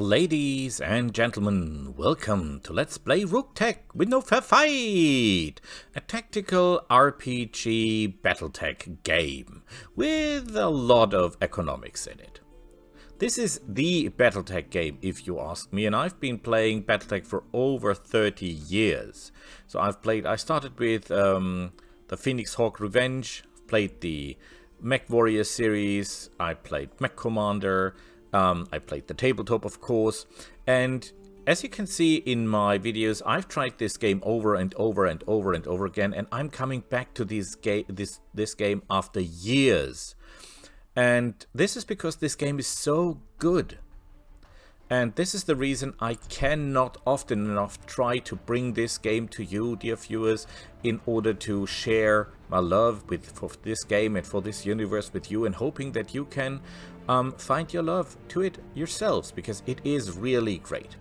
Ladies and gentlemen, welcome to Let's Play Roguetech with no fair fight! A tactical RPG Battletech game with a lot of economics in it. This is the Battletech game, if you ask me, and I've been playing Battletech for over 30 years. So I started with the Phoenix Hawk Revenge, played the Mech Warrior series, I played Mech Commander, I played the tabletop, of course, and as you can see in my videos, I've tried this game over and over and over and over again, and I'm coming back to this game after years. And this is because this game is so good. And this is the reason I cannot often enough try to bring this game to you, dear viewers, in order to share my love for this game and for this universe with you, and hoping that you can find your love to it yourselves, because it is really great.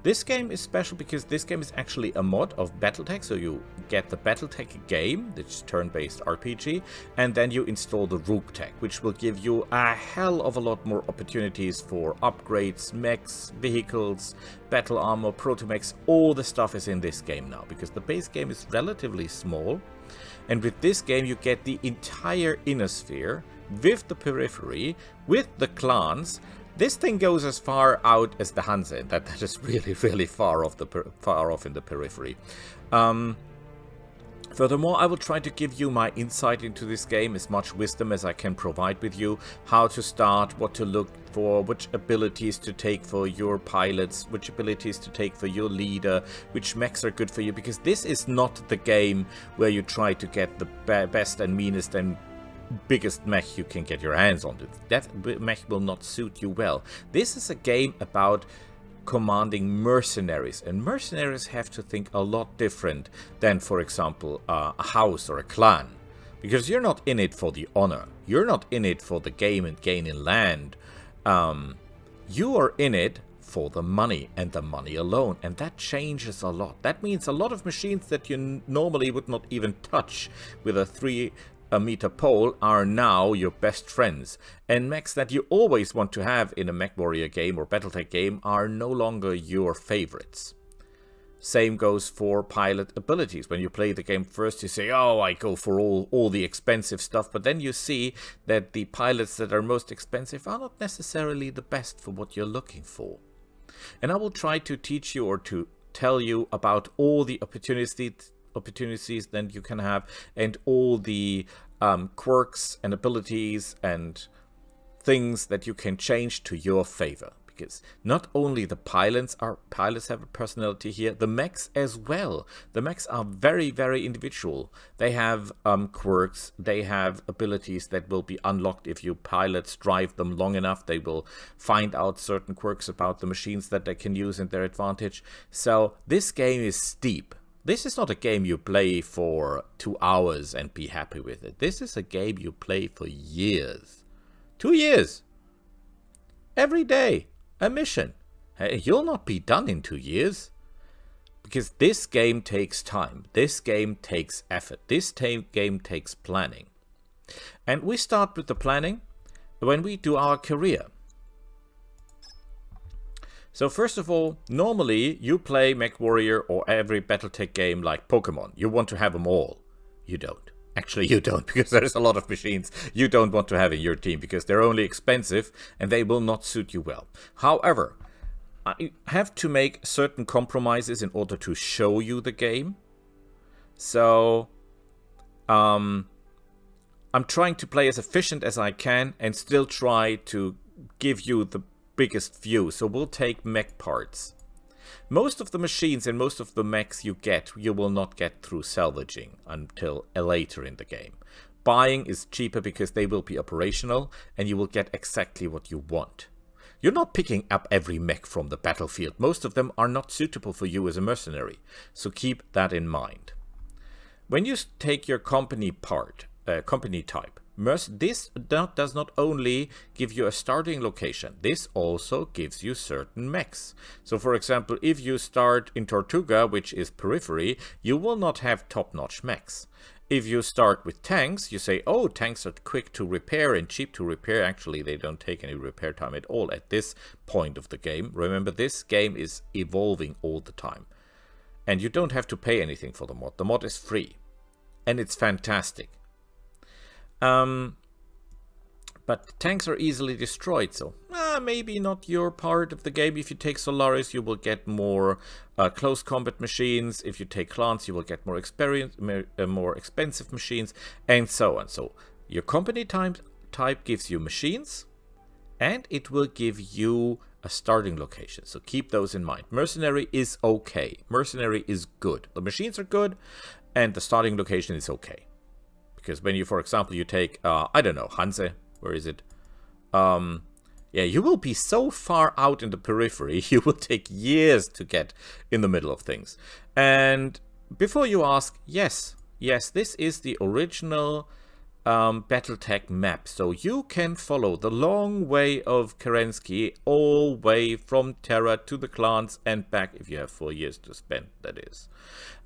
This game is special because this game is actually a mod of Battletech, so you get the Battletech game, which is turn-based RPG, and then you install the Roguetech, which will give you a hell of a lot more opportunities for upgrades, mechs, vehicles, battle armor, proto-mechs. All the stuff is in this game now, because the base game is relatively small, and with this game you get the entire inner sphere, with the periphery, with the clans. This thing goes as far out as the Hansa, and that is really far off in the periphery. Furthermore, I will try to give you my insight into this game, as much wisdom as I can provide with you, how to start, what to look for, which abilities to take for your pilots, which abilities to take for your leader, which mechs are good for you, because this is not the game where you try to get the best and meanest and biggest mech you can get your hands on. That mech will not suit you well. This is a game about commanding mercenaries, and mercenaries have to think a lot different than, for example, a house or a clan, because you're not in it for the honor, you're not in it for the game and gain in land. You are in it for the money, and the money alone, and that changes a lot. That means a lot of machines that you normally would not even touch with a 3-meter pole are now your best friends, and mechs that you always want to have in a Mech Warrior game or Battletech game are no longer your favorites. Same goes for pilot abilities. When you play the game first, you say, oh, I go for all the expensive stuff, but then you see that the pilots that are most expensive are not necessarily the best for what you're looking for. And I will try to teach you, or to tell you about all the opportunities that you can have, and all the quirks and abilities and things that you can change to your favor. Because not only the pilots have a personality here, the mechs as well. The mechs are very individual. They have quirks, they have abilities that will be unlocked if you pilots drive them long enough. They will find out certain quirks about the machines that they can use in their advantage. So this game is steep. This is not a game you play for 2 hours and be happy with it. This is a game you play for years. 2 years. Every day. A mission. Hey, you'll not be done in 2 years. Because this game takes time. This game takes effort. This game takes planning. And we start with the planning when we do our career. So first of all, normally you play Mech Warrior or every Battletech game like Pokemon. You want to have them all. You don't. Actually, you don't, because there's a lot of machines you don't want to have in your team, because they're only expensive and they will not suit you well. However, I have to make certain compromises in order to show you the game. So, I'm trying to play as efficient as I can and still try to give you the biggest view. So we'll take mech parts. Most of the machines and most of the mechs you will not get through salvaging until later in the game. Buying is cheaper because they will be operational and you will get exactly what you want. You're not picking up every mech from the battlefield. Most of them are not suitable for you as a mercenary, so keep that in mind. When you take your company type, this does not only give you a starting location, this also gives you certain mechs. So for example, if you start in Tortuga, which is periphery, you will not have top-notch mechs. If you start with tanks, you say, oh, tanks are quick to repair and cheap to repair. Actually, they don't take any repair time at all at this point of the game. Remember, this game is evolving all the time. And you don't have to pay anything for the mod. The mod is free. And it's fantastic. But tanks are easily destroyed, so maybe not your part of the game. If you take Solaris, you will get more close combat machines. If you take clans, you will get more expensive machines, and so on. So your company type gives you machines, and it will give you a starting location. So keep those in mind. Mercenary is okay. Mercenary is good. The machines are good, and the starting location is okay. Because when you, for example, you take, I don't know, Hanse. Where is it? Yeah, you will be so far out in the periphery, you will take years to get in the middle of things. And before you ask, yes, this is the original Battletech map. So you can follow the long way of Kerensky all way from Terra to the clans and back if you have 4 years to spend, that is.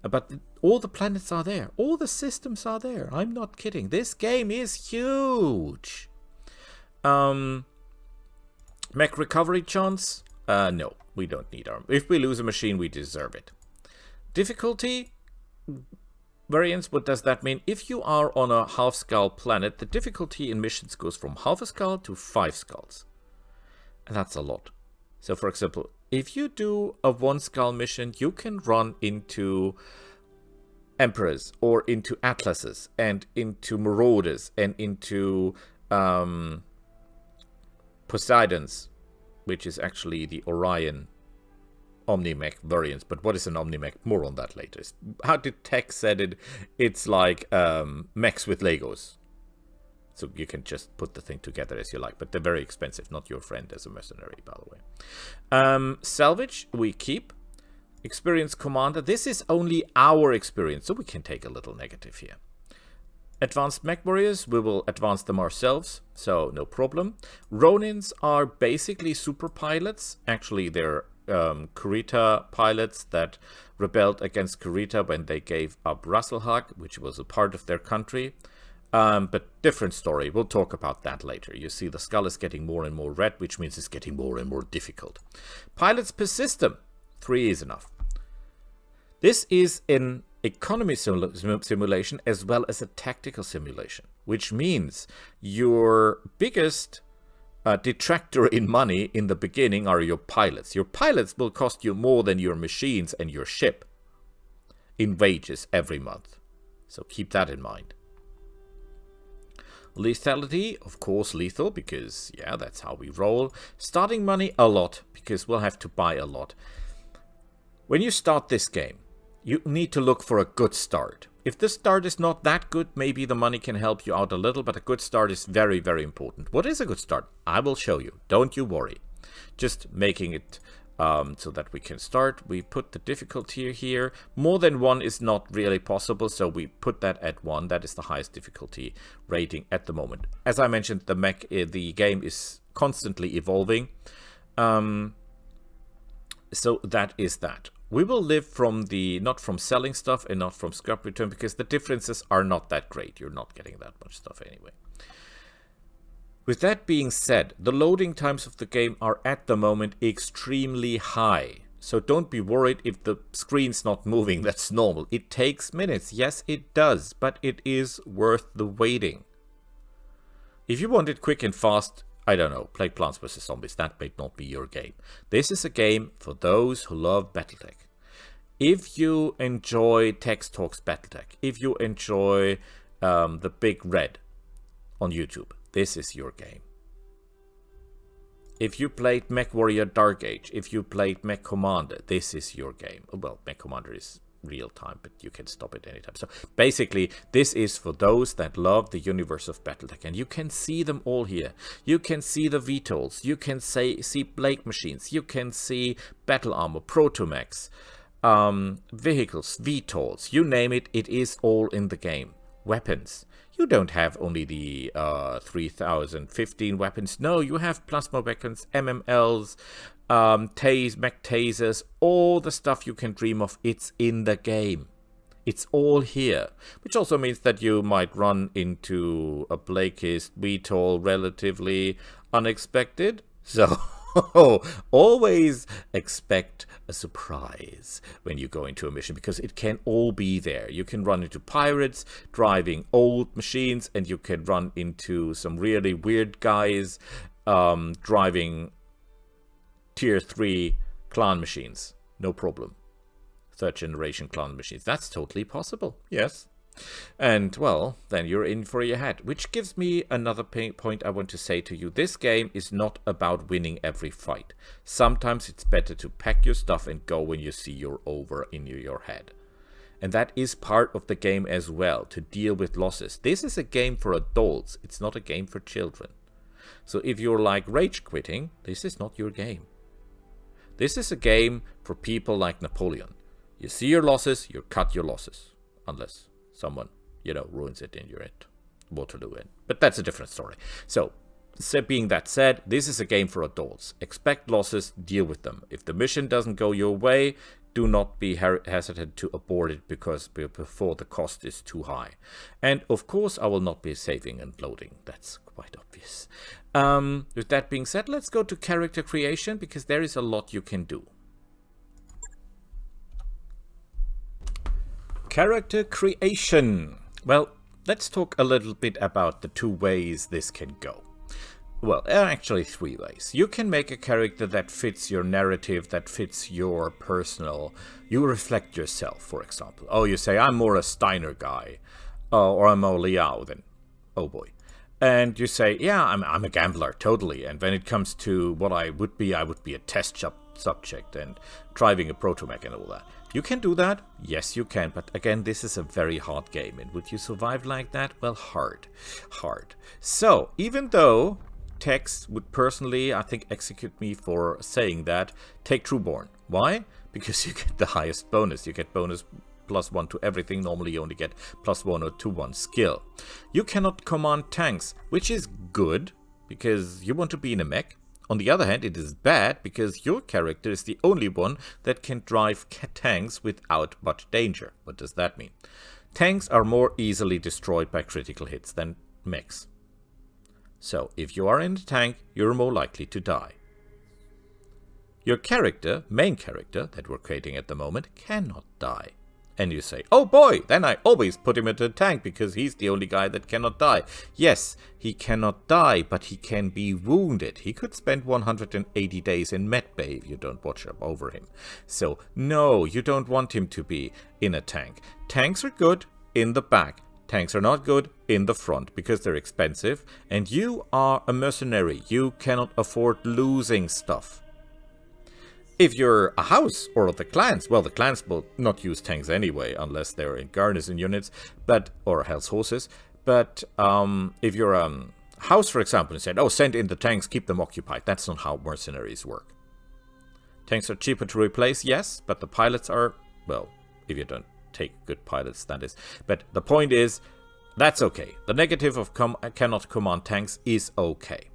But all the planets are there. All the systems are there. I'm not kidding. This game is huge. Mech recovery chance? No, we don't need our... If we lose a machine, we deserve it. Difficulty variance, what does that mean? If you are on a half-skull planet, the difficulty in missions goes from half a skull to 5 skulls. And that's a lot. So, for example, if you do a 1-skull mission, you can run into Emperors, or into Atlases, and into Marauders, and into... Poseidons, which is actually the Orion Omni-Mech variants. But what is an Omni-Mech? More on that later. How did Tech said it? It's like mechs with Legos. So you can just put the thing together as you like. But they're very expensive. Not your friend as a mercenary, by the way. Salvage, we keep. Experience Commander. This is only our experience, so we can take a little negative here. Advanced Mech Warriors, we will advance them ourselves, so no problem. Ronins are basically super pilots. Actually, they're Kurita pilots that rebelled against Kurita when they gave up Rasselhag, which was a part of their country. But different story. We'll talk about that later. You see, the skull is getting more and more red, which means it's getting more and more difficult. Pilots per system. 3 is enough. This is an economy simulation as well as a tactical simulation, which means your biggest detractor in money in the beginning are your pilots. Your pilots will cost you more than your machines and your ship in wages every month. So keep that in mind. Lethality, of course, lethal, because, yeah, that's how we roll. Starting money, a lot, because we'll have to buy a lot. When you start this game, you need to look for a good start. If the start is not that good, maybe the money can help you out a little, but a good start is very, very important. What is a good start? I will show you. Don't you worry. Just making it so that we can start. We put the difficulty here. More than 1 is not really possible, so we put that at 1. That is the highest difficulty rating at the moment. As I mentioned, the game is constantly evolving. So that is that. We will live from not from selling stuff and not from scrap return, because the differences are not that great. You're not getting that much stuff anyway. With that being said, the loading times of the game are at the moment extremely high. So don't be worried if the screen's not moving. That's normal. It takes minutes. Yes, it does. But it is worth the waiting. If you want it quick and fast, I don't know, play Plants vs. Zombies. That may not be your game. This is a game for those who love Battletech. If you enjoy Text Talks Battletech, if you enjoy the Big Red on YouTube, this is your game. If you played Mech Warrior Dark Age, if you played Mech Commander, this is your game. Well, Mech Commander is real time, but you can stop it anytime. So basically, this is for those that love the universe of Battletech, and you can see them all here. You can see the VTOLs, you can see Blade machines, you can see battle armor, protomechs, vehicles, VTOLs, you name it, it is all in the game. Weapons. You don't have only the 3015 weapons. No, you have plasma weapons, MMLs, mech tasers, all the stuff you can dream of. It's in the game. It's all here, which also means that you might run into a Blakist VTOL relatively unexpected. So always expect a surprise when you go into a mission, because it can all be there. You can run into pirates driving old machines, and you can run into some really weird guys driving tier 3 clan machines. No problem. 3rd generation clan machines. That's totally possible. Yes. And, well, then you're in for your head. Which gives me another point I want to say to you. This game is not about winning every fight. Sometimes it's better to pack your stuff and go when you see you're over in your head. And that is part of the game as well, to deal with losses. This is a game for adults. It's not a game for children. So if you're like rage quitting, this is not your game. This is a game for people like Napoleon. You see your losses, you cut your losses. Unless someone, ruins it and you're at Waterloo. But that's a different story. So, being that said, this is a game for adults. Expect losses, deal with them. If the mission doesn't go your way, do not be hesitant to abort it before the cost is too high. And of course, I will not be saving and loading. That's quite obvious. With that being said, let's go to character creation, because there is a lot you can do. Character creation. Well, let's talk a little bit about the 2 ways this can go. Well, actually 3 ways. You can make a character that fits your narrative, that fits your personal... You reflect yourself, for example. Oh, you say, I'm more a Steiner guy. Or I'm more Liao, then. Oh boy. And you say, yeah, I'm a gambler, totally. And when it comes to what I would be a test subject and driving a protomech and all that. You can do that? Yes, you can. But again, this is a very hard game. And would you survive like that? Well, hard. Hard. So, even though Tex would personally, I think, execute me for saying that, take Trueborn. Why? Because you get the highest bonus. You get bonus +1 to everything. Normally you only get +1 or 2-1 skill. You cannot command tanks, which is good, because you want to be in a mech. On the other hand, it is bad, because your character is the only one that can drive tanks without much danger. What does that mean? Tanks are more easily destroyed by critical hits than mechs. So, if you are in a tank, you're more likely to die. Your character, main character, that we're creating at the moment, cannot die. And you say, oh boy, then I always put him into a tank because he's the only guy that cannot die. Yes, he cannot die, but he can be wounded. He could spend 180 days in medbay if you don't watch over him. So, no, you don't want him to be in a tank. Tanks are good in the back. Tanks are not good in the front because they're expensive. And you are a mercenary. You cannot afford losing stuff. If you're a house or the clans, well, the clans will not use tanks anyway, unless they're in garrison units, or Hell's Horses. But if you're a house, for example, and said, oh, send in the tanks, keep them occupied. That's not how mercenaries work. Tanks are cheaper to replace, yes, but the pilots are, well, if you don't take good pilots, that is. But the point is, that's okay. The negative of cannot command tanks is okay.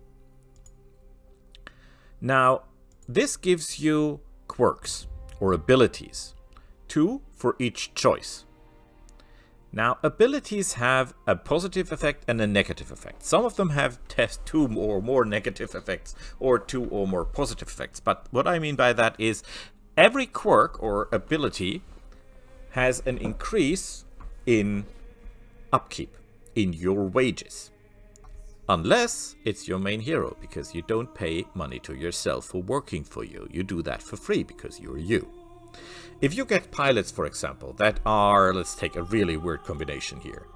Now, this gives you quirks or abilities, 2 for each choice. Now, abilities have a positive effect and a negative effect. Some of them have 2 or more negative effects or 2 or more positive effects. But what I mean by that is every quirk or ability has an increase in upkeep, in your wages. Unless it's your main hero, because you don't pay money to yourself for working for you. You do that for free because you're you. If you get pilots, for example, that are, let's take a really weird combination here.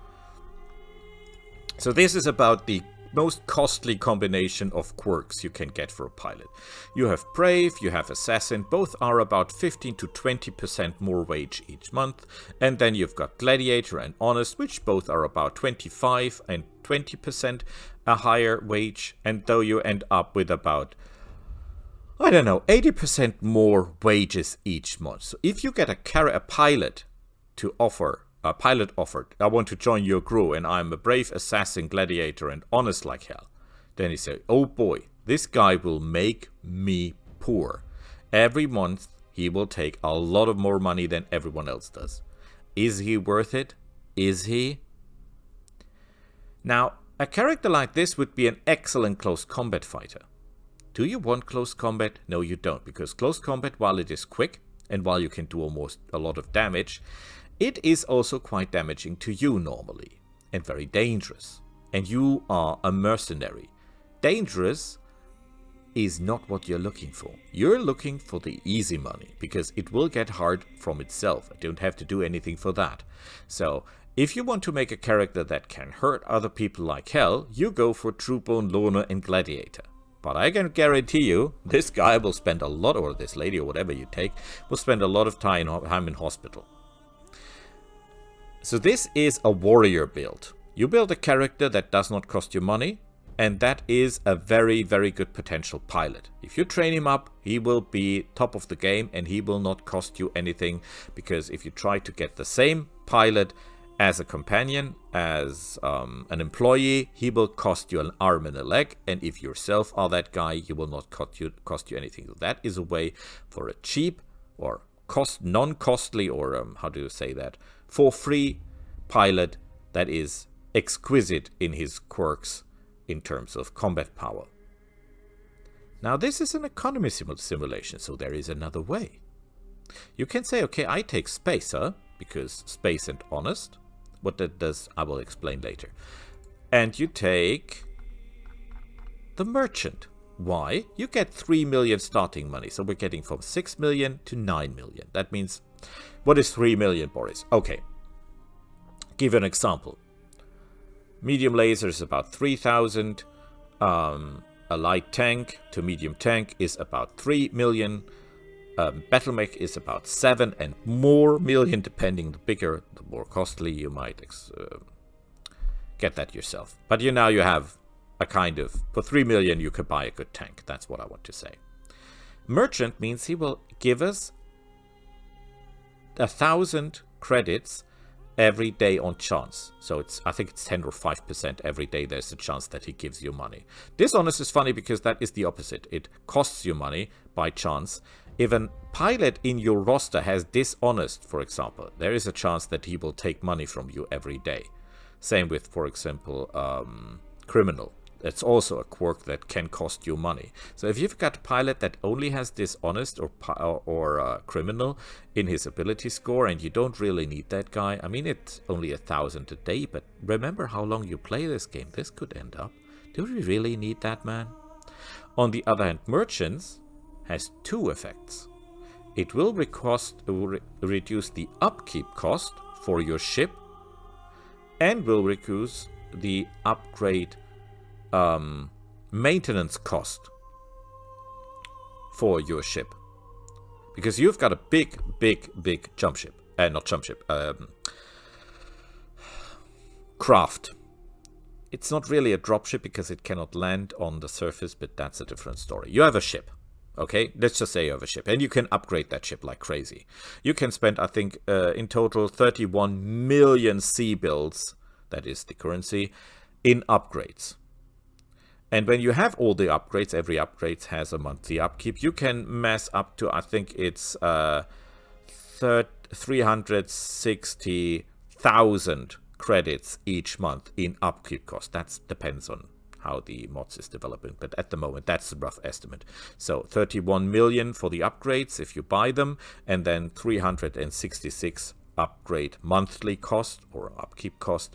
So this is about the most costly combination of quirks you can get for a pilot. You have Brave, you have Assassin, both are about 15 to 20% more wage each month. And then you've got Gladiator and Honest, which both are about 25 and 20% a higher wage. And though you end up with about, I don't know, 80% more wages each month. So if you get a pilot to offer, a pilot offered, I want to join your crew and I'm a brave assassin, gladiator and honest like hell. Then you say, oh boy, this guy will make me poor. Every month he will take a lot of more money than everyone else does. Is he worth it? Is he? Now, a character like this would be an excellent close combat fighter. Do you want close combat? No, you don't, because close combat, while it is quick, and while you can do almost a lot of damage, it is also quite damaging to you normally, and very dangerous. And you are a mercenary. Dangerous is not what you're looking for. You're looking for the easy money, because it will get hard from itself. I don't have to do anything for that. So, if you want to make a character that can hurt other people like hell, you go for Truebone, Loner, and Gladiator. But I can guarantee you, this guy will spend a lot, or this lady, or whatever you take, will spend a lot of time in hospital. So this is a warrior build. You build a character that does not cost you money, and that is a very, very good potential pilot. If you train him up, he will be top of the game, and he will not cost you anything, because if you try to get the same pilot as a companion, as an employee, he will cost you an arm and a leg, and if yourself are that guy, he will not cost you anything. So that is a way for a cheap or non-costly, or how do you say that, for free pilot that is exquisite in his quirks in terms of combat power. Now this is an economy simulation, so there is another way. You can say, okay, I take Spacer, because space and honest. What that does, I will explain later. And you take the Merchant. Why? You get 3 million starting money. So we're getting from 6 million to 9 million. That means, what is 3 million, Boris? Okay. Give an example. Medium laser is about 3,000. A light tank to medium tank is about 3 million. Battletech is about 7 and more million, depending. The bigger, the more costly. You might get that yourself. But now you have a kind of, for 3 million you could buy a good tank. That's what I want to say. Merchant means he will give us 1,000 credits every day on chance. So I think it's 10 or 5% every day there's a chance that he gives you money. Dishonest is funny because that is the opposite. It costs you money by chance. If a pilot in your roster has dishonest, for example, there is a chance that he will take money from you every day. Same with, for example, criminal. That's also a quirk that can cost you money. So if you've got a pilot that only has dishonest or criminal in his ability score, and you don't really need that guy, I mean, it's only 1,000 a day, but remember how long you play this game. This could end up. Do we really need that man? On the other hand, Merchants has two effects. It will reduce the upkeep cost for your ship, and will reduce the upgrade maintenance cost for your ship. Because you've got a big jump ship. Not jump ship. Craft. It's not really a drop ship because it cannot land on the surface, but that's a different story. You have a ship. Okay, let's just say you have a ship, and you can upgrade that ship like crazy. You can spend, I think, in total 31 million C-bills, that is the currency, in upgrades. And when you have all the upgrades, every upgrade has a monthly upkeep, you can mass up to, I think it's 360,000 credits each month in upkeep cost. That depends on how the mods is developing, but at the moment that's a rough estimate. So 31 million for the upgrades if you buy them, and then 366 upgrade monthly cost or upkeep cost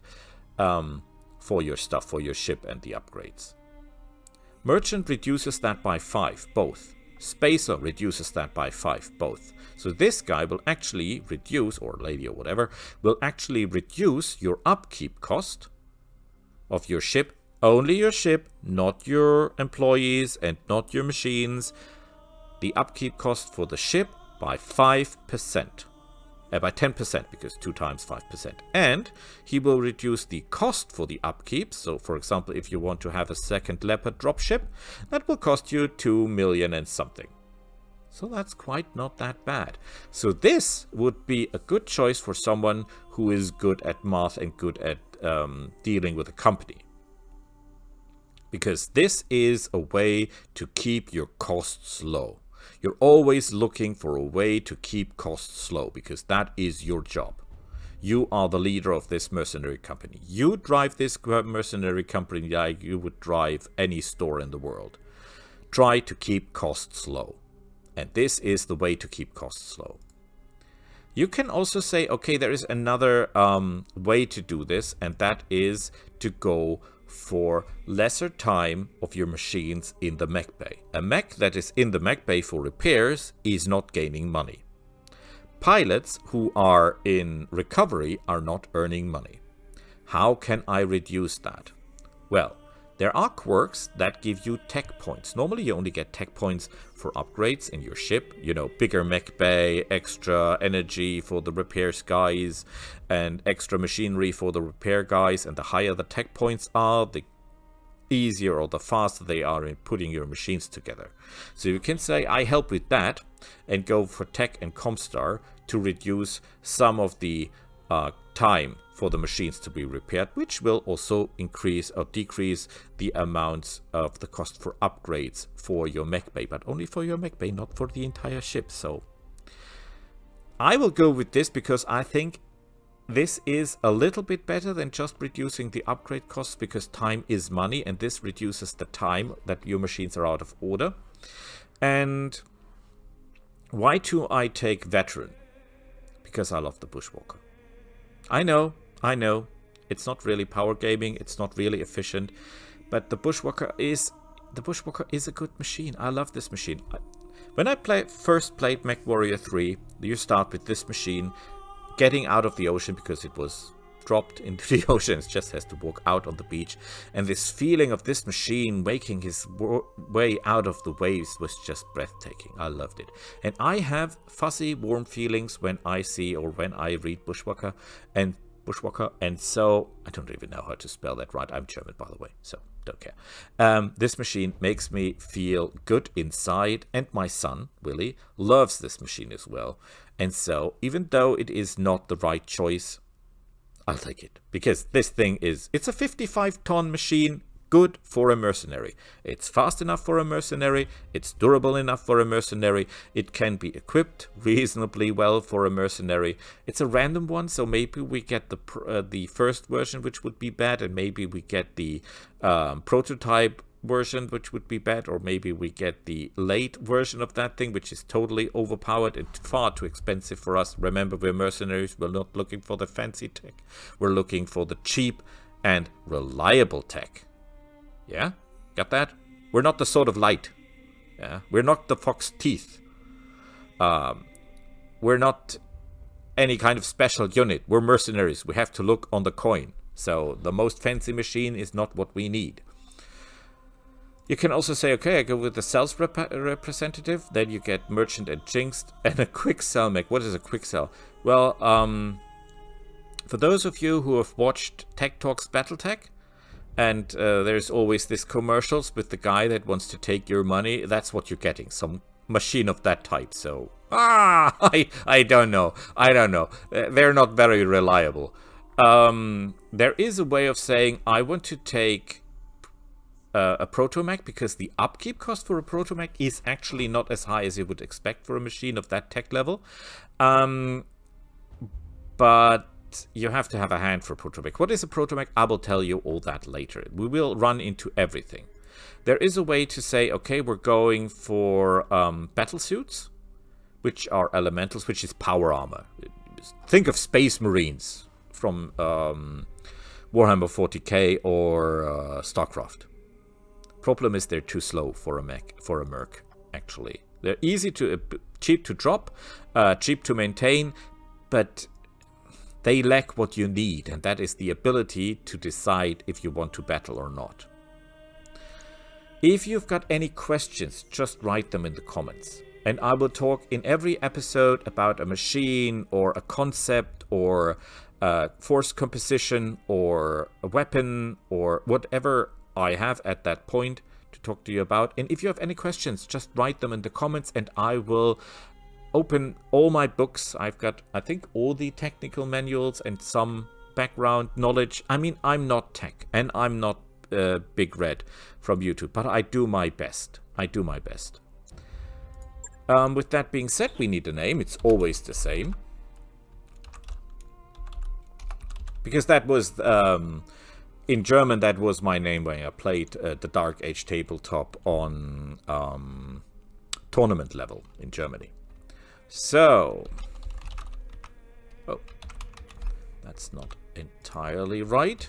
for your stuff, for your ship and the upgrades. Merchant reduces that by 5, both. Spacer reduces that by 5, both. So this guy will actually reduce, or lady or whatever, will actually reduce your upkeep cost of your ship. Only your ship, not your employees and not your machines. The upkeep cost for the ship by 5%. By 10%, because 2 times 5%. And he will reduce the cost for the upkeep. So, for example, if you want to have a second Leopard dropship, that will cost you 2 million and something. So that's quite not that bad. So this would be a good choice for someone who is good at math and good at dealing with a company. Because this is a way to keep your costs low. You're always looking for a way to keep costs low, because that is your job. You are the leader of this mercenary company. You drive this mercenary company like you would drive any store in the world. Try to keep costs low. And this is the way to keep costs low. You can also say, okay, there is another way to do this, and that is to go for lesser time of your machines in the mech bay. A mech that is in the mech bay for repairs is not gaining money. Pilots who are in recovery are not earning money. How can I reduce that? Well, there are quirks that give you tech points. Normally you only get tech points for upgrades in your ship. You know, bigger mech bay, extra energy for the repairs guys, and extra machinery for the repair guys. And the higher the tech points are, the easier or the faster they are in putting your machines together. So you can say, I help with that, and go for tech and Comstar to reduce some of the time for the machines to be repaired, which will also increase or decrease the amounts of the cost for upgrades for your mech bay, but only for your mech bay, not for the entire ship. So I will go with this because I think this is a little bit better than just reducing the upgrade costs, because time is money, and this reduces the time that your machines are out of order. And why do I take veteran? Because I love the Bushwalker. I know, it's not really power gaming, it's not really efficient, but the Bushwalker is a good machine. I love this machine. When I first played MechWarrior 3, you start with this machine getting out of the ocean because it was dropped into the ocean. It just has to walk out on the beach, and this feeling of this machine making his way out of the waves was just breathtaking. I loved it, and I have fuzzy warm feelings when I see or when I read Bushwalker, and so I don't even know how to spell that right. I'm German, by the way, so don't care. This machine makes me feel good inside, and my son Willie loves this machine as well, and so even though it is not the right choice, I'll take it, because this thing it's a 55-ton machine, good for a mercenary. It's fast enough for a mercenary, it's durable enough for a mercenary, it can be equipped reasonably well for a mercenary. It's a random one, so maybe we get the first version, which would be bad, and maybe we get the prototype version, which would be bad, or maybe we get the late version of that thing, which is totally overpowered and far too expensive for us. Remember, we're mercenaries, we're not looking for the fancy tech, we're looking for the cheap and reliable tech. Yeah, got that? We're not the Sword of Light. Yeah, we're not the Fox Teeth. We're not any kind of special unit. We're mercenaries. We have to look on the coin. So the most fancy machine is not what we need. You can also say, okay, I go with the sales representative. Then you get merchant and jinxed and a quick sell mech. What is a quick sell? Well, for those of you who have watched Tech Talks Battletech, and there's always this commercials with the guy that wants to take your money, that's what you're getting, some machine of that type. So, I don't know. They're not very reliable. There is a way of saying, I want to take a protomech, because the upkeep cost for a protomech is actually not as high as you would expect for a machine of that tech level. But you have to have a hand for protomech. What is a protomech? I will tell you all that later. We will run into everything. There is a way to say, okay, we're going for battle suits, which are elementals, which is power armor. Think of Space Marines from Warhammer 40k or StarCraft. Problem is they're too slow for a Merc, actually. They're cheap to drop, cheap to maintain, but they lack what you need, and that is the ability to decide if you want to battle or not. If you've got any questions, just write them in the comments. And I will talk in every episode about a machine or a concept or force composition or a weapon or whatever I have at that point to talk to you about. And if you have any questions, just write them in the comments and I will open all my books. I've got, I think, all the technical manuals and some background knowledge. I mean, I'm not tech and I'm not Big Red from YouTube, but I do my best. With that being said, we need a name. It's always the same. Because that was, in German, that was my name when I played the Dark Age tabletop on tournament level in Germany. So, oh, that's not entirely right.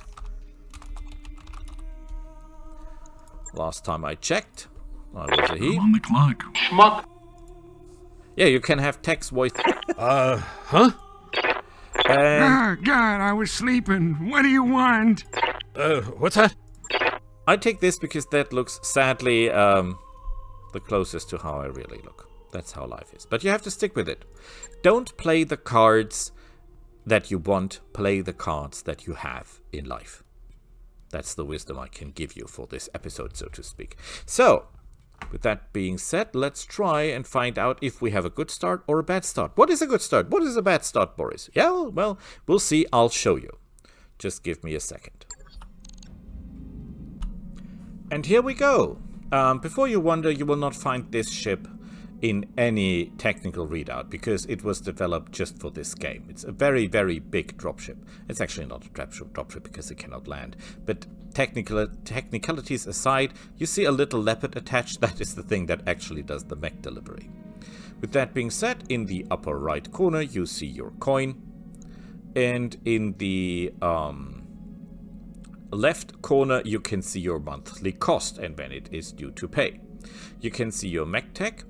Last time I checked, I was a he. I'm on the clock. Schmuck. Yeah, you can have text voice. Huh? And God, I was sleeping. What do you want? What's that? I take this because that looks sadly the closest to how I really look. That's how life is. But you have to stick with it. Don't play the cards that you want. Play the cards that you have in life. That's the wisdom I can give you for this episode, so to speak. So, with that being said, let's try and find out if we have a good start or a bad start. What is a good start? What is a bad start, Boris? Yeah, well, we'll see. I'll show you. Just give me a second. And here we go. Before you wonder, you will not find this ship in any technical readout because it was developed just for this game. It's a very, very big dropship. It's actually not a dropship because it cannot land. But technicalities aside, you see a little leopard attached. That is the thing that actually does the mech delivery. With that being said, in the upper right corner, you see your coin. And in the left corner, you can see your monthly cost and when it is due to pay. You can see your mech tech.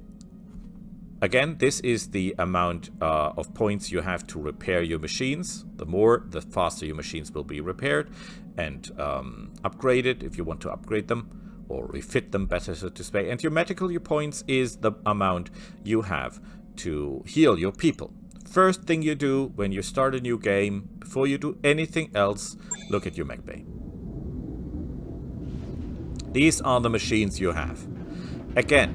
Again, this is the amount of points you have to repair your machines. The more, the faster your machines will be repaired and upgraded if you want to upgrade them or refit them better, so to speak. And your medical points is the amount you have to heal your people. First thing you do when you start a new game, before you do anything else, look at your mech bay. These are the machines you have. Again,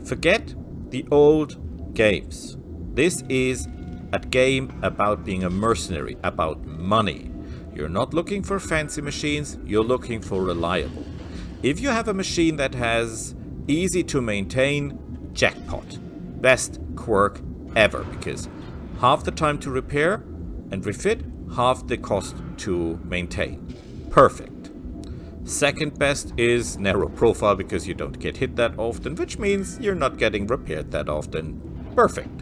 forget the old games. This is a game about being a mercenary, about money. You're not looking for fancy machines, you're looking for reliable. If you have a machine that has easy to maintain, jackpot. Best quirk ever, because half the time to repair and refit, half the cost to maintain. Perfect. Second best is narrow profile because you don't get hit that often, which means you're not getting repaired that often. Perfect.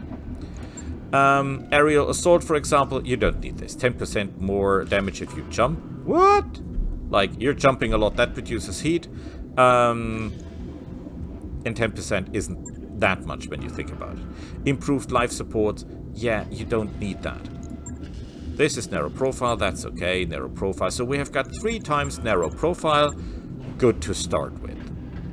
Aerial assault, for example, you don't need this. 10% more damage if you jump. What? Like, you're jumping a lot, that produces heat. And 10% isn't that much when you think about it. Improved life support, yeah, you don't need that. This is narrow profile, that's okay, narrow profile. So we have got 3 times narrow profile, good to start with.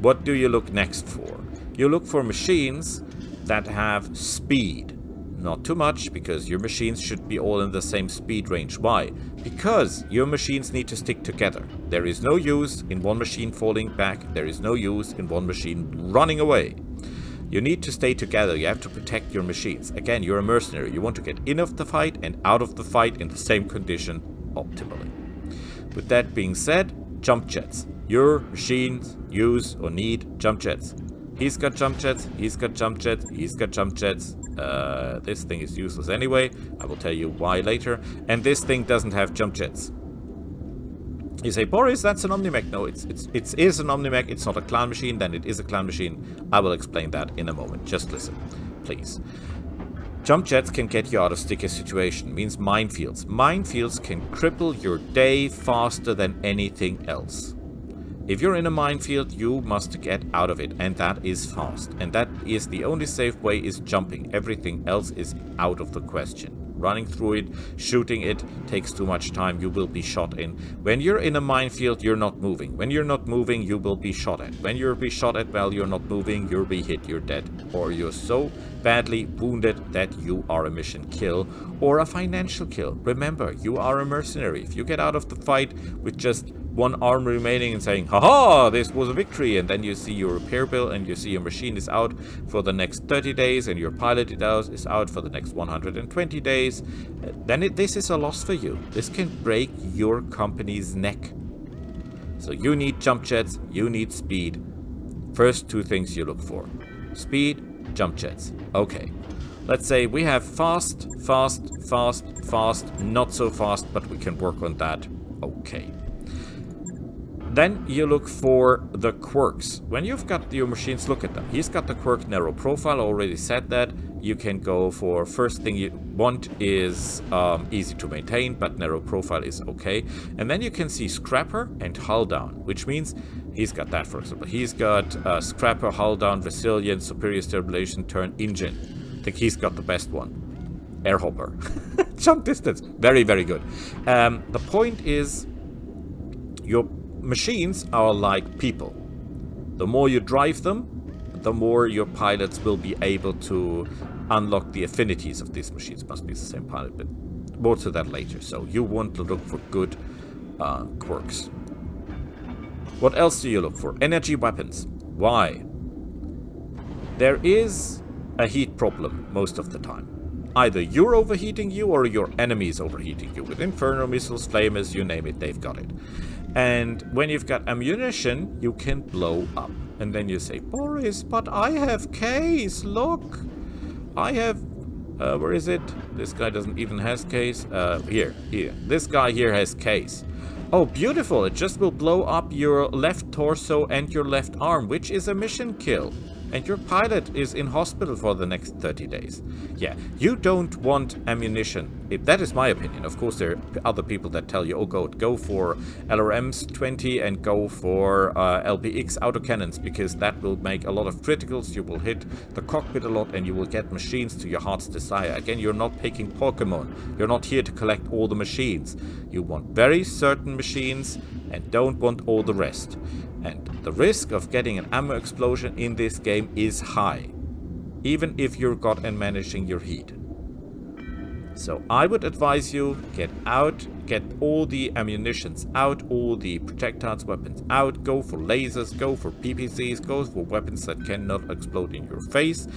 What do you look next for? You look for machines that have speed. Not too much, because your machines should be all in the same speed range. Why? Because your machines need to stick together. There is no use in one machine falling back, there is no use in one machine running away. You need to stay together, you have to protect your machines. Again, you're a mercenary, you want to get in of the fight and out of the fight in the same condition optimally. With that being said, jump jets. Your machines use or need jump jets. He's got jump jets, he's got jump jets, he's got jump jets. This thing is useless anyway, I will tell you why later. And this thing doesn't have jump jets. You say, Boris, that's an Omnimech. No, it is an Omnimech. It's not a clan machine. Then it is a clan machine. I will explain that in a moment. Just listen, please. Jump jets can get you out of sticky situation. Means minefields. Minefields can cripple your day faster than anything else. If you're in a minefield, you must get out of it, and that is fast. And that is the only safe way is jumping. Everything else is out of the question. Running through it, shooting it, takes too much time, you will be shot in. When you're in a minefield, you're not moving. When you're not moving, you will be shot at. When you'll be shot at while you're not moving, you'll be hit, you're dead. Or you're so badly wounded that you are a mission kill or a financial kill. Remember, you are a mercenary. If you get out of the fight with just one arm remaining and saying, haha, this was a victory, and then you see your repair bill and you see your machine is out for the next 30 days and your pilot is out for the next 120 days, then this is a loss for you. This can break your company's neck. So you need jump jets, you need speed. First 2 things you look for. Speed, jump jets. Okay. Let's say we have fast, fast, fast, fast, not so fast, but we can work on that. Okay. Then you look for the quirks. When you've got your machines, look at them. He's got the quirk narrow profile, already said that. You can go for, first thing you want is easy to maintain, but narrow profile is okay. And then you can see scrapper and hull down, which means he's got that, for example. He's got scrapper, hull down, resilience, superior stabilization, turn, engine. I think he's got the best one. Air hopper. Jump distance. Very, very good. The point is, your machines are like people. The more you drive them, the more your pilots will be able to unlock the affinities of these machines. Must be the same pilot, but more to that later. So you want to look for good quirks. What else do you look for? Energy weapons. Why? There is a heat problem most of the time. Either you're overheating you or your enemy is overheating you. With Inferno missiles, flamers, you name it, they've got it. And when you've got ammunition, you can blow up. And then you say, Boris, but I have case, look. I have, where is it? This guy doesn't even has case. Here. This guy here has case. Oh, beautiful. It just will blow up your left torso and your left arm, which is a mission kill. And your pilot is in hospital for the next 30 days. Yeah, you don't want ammunition. That is my opinion. Of course, there are other people that tell you, oh, go for LRMs 20 and go for LPX autocannons, because that will make a lot of criticals. You will hit the cockpit a lot and you will get machines to your heart's desire. Again, you're not picking Pokemon. You're not here to collect all the machines. You want very certain machines and don't want all the rest. And the risk of getting an ammo explosion in this game is high, even if you're good at managing your heat. So I would advise you, get all the ammunitions out, all the projectiles, weapons out, go for lasers, go for PPCs, go for weapons that cannot explode in your face,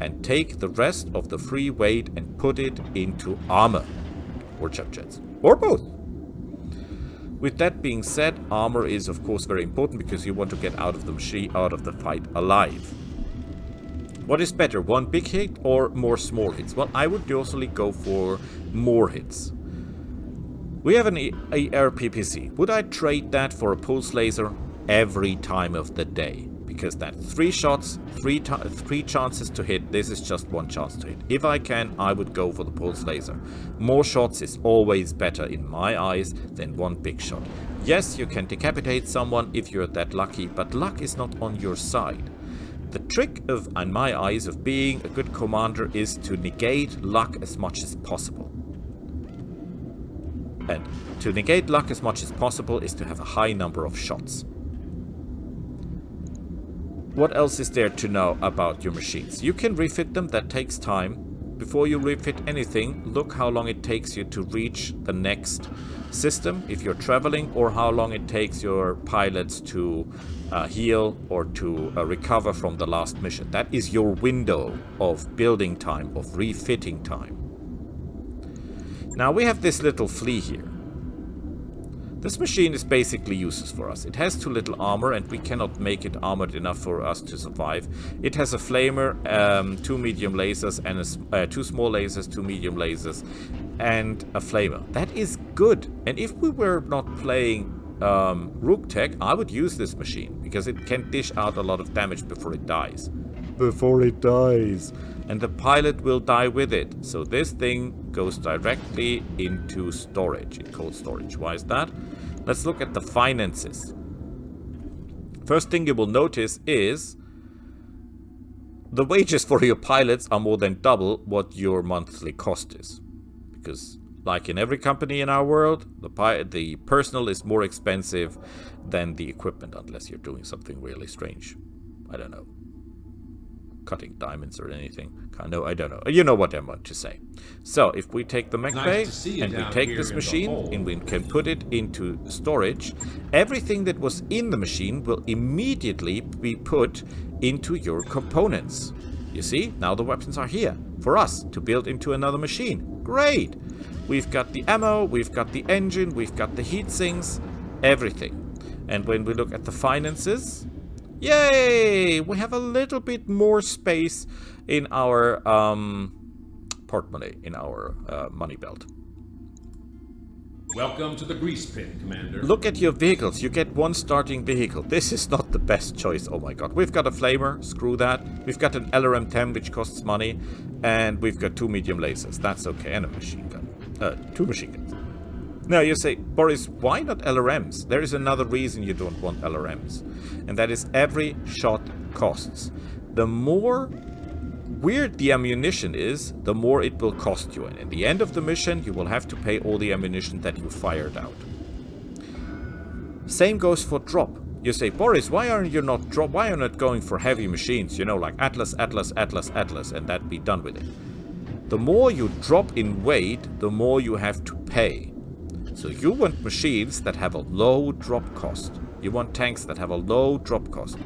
and take the rest of the free weight and put it into armor, or jump jets, or both. With that being said, armor is of course very important because you want to get out of the fight alive. What is better, one big hit or more small hits? Well, I would usually go for more hits. We have an AR PPC. Would I trade that for a pulse laser every time of the day? Because that's 3 shots, 3 chances to hit. This is just 1 chance to hit. If I can, I would go for the pulse laser. More shots is always better in my eyes than 1 big shot. Yes, you can decapitate someone if you're that lucky, but luck is not on your side. The trick of, in my eyes, of being a good commander is to negate luck as much as possible. And to negate luck as much as possible is to have a high number of shots. What else is there to know about your machines? You can refit them, that takes time. Before you refit anything, look how long it takes you to reach the next system if you're traveling, or how long it takes your pilots to heal or to recover from the last mission. That is your window of building time, of refitting time. Now we have this little flea here. This machine is basically useless for us. It has 2 little armor and we cannot make it armored enough for us to survive. It has a flamer, 2 medium lasers, and 2 small lasers, 2 medium lasers, and a flamer. That is good. And if we were not playing Roguetech, I would use this machine because it can dish out a lot of damage before it dies. And the pilot will die with it. So this thing goes directly into storage, in cold storage. Why is that? Let's look at the finances. First thing you will notice is the wages for your pilots are more than double what your monthly cost is. Because like in every company in our world, the personnel is more expensive than the equipment, unless you're doing something really strange. I don't know. Cutting diamonds or anything. No, I don't know. You know what I want to say. So, if we take the mech bay and we take this machine and we can put it into storage, everything that was in the machine will immediately be put into your components. You see, now the weapons are here for us to build into another machine. Great! We've got the ammo, we've got the engine, we've got the heat sinks, everything. And when we look at the finances, yay! We have a little bit more space in our portemonnaie, in our money belt. Welcome to the grease pit, Commander. Look at your vehicles. You get one starting vehicle. This is not the best choice. Oh my god. We've got a flamer. Screw that. We've got an LRM-10, which costs money. And we've got 2 medium lasers. That's okay. And a machine gun. 2 machine guns. Now you say, Boris, why not LRMs? There is another reason you don't want LRMs. And that is every shot costs. The more weird the ammunition is, the more it will cost you. And at the end of the mission, you will have to pay all the ammunition that you fired out. Same goes for drop. You say, Boris, why are you not going for heavy machines? You know, like Atlas, Atlas, Atlas, Atlas, and that be done with it. The more you drop in weight, the more you have to pay. So you want machines that have a low drop cost. You want tanks that have a low drop cost.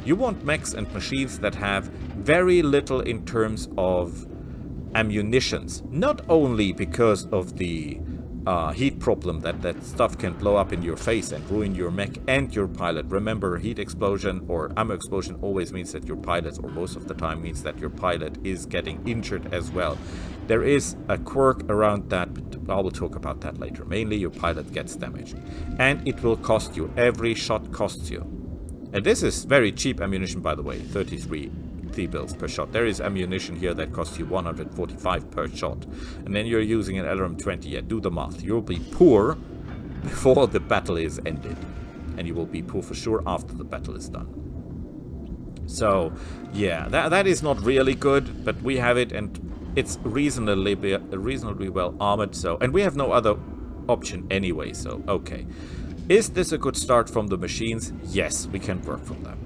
You want mechs and machines that have very little in terms of ammunitions. Not only because of the heat problem that stuff can blow up in your face and ruin your mech and your pilot. Remember, heat explosion or ammo explosion always means that your pilot, or most of the time means that your pilot is getting injured as well. There is a quirk around that, but I will talk about that later. Mainly your pilot gets damaged. And it will cost you. Every shot costs you. And this is very cheap ammunition, by the way. 33 T-bills per shot. There is ammunition here that costs you 145 per shot. And then you're using an LRM-20. Yeah, do the math. You'll be poor before the battle is ended. And you will be poor for sure after the battle is done. So, yeah, that is not really good, but we have it, and it's reasonably well armored, so, and we have no other option anyway, so okay. Is this a good start from the machines? Yes, we can work from that.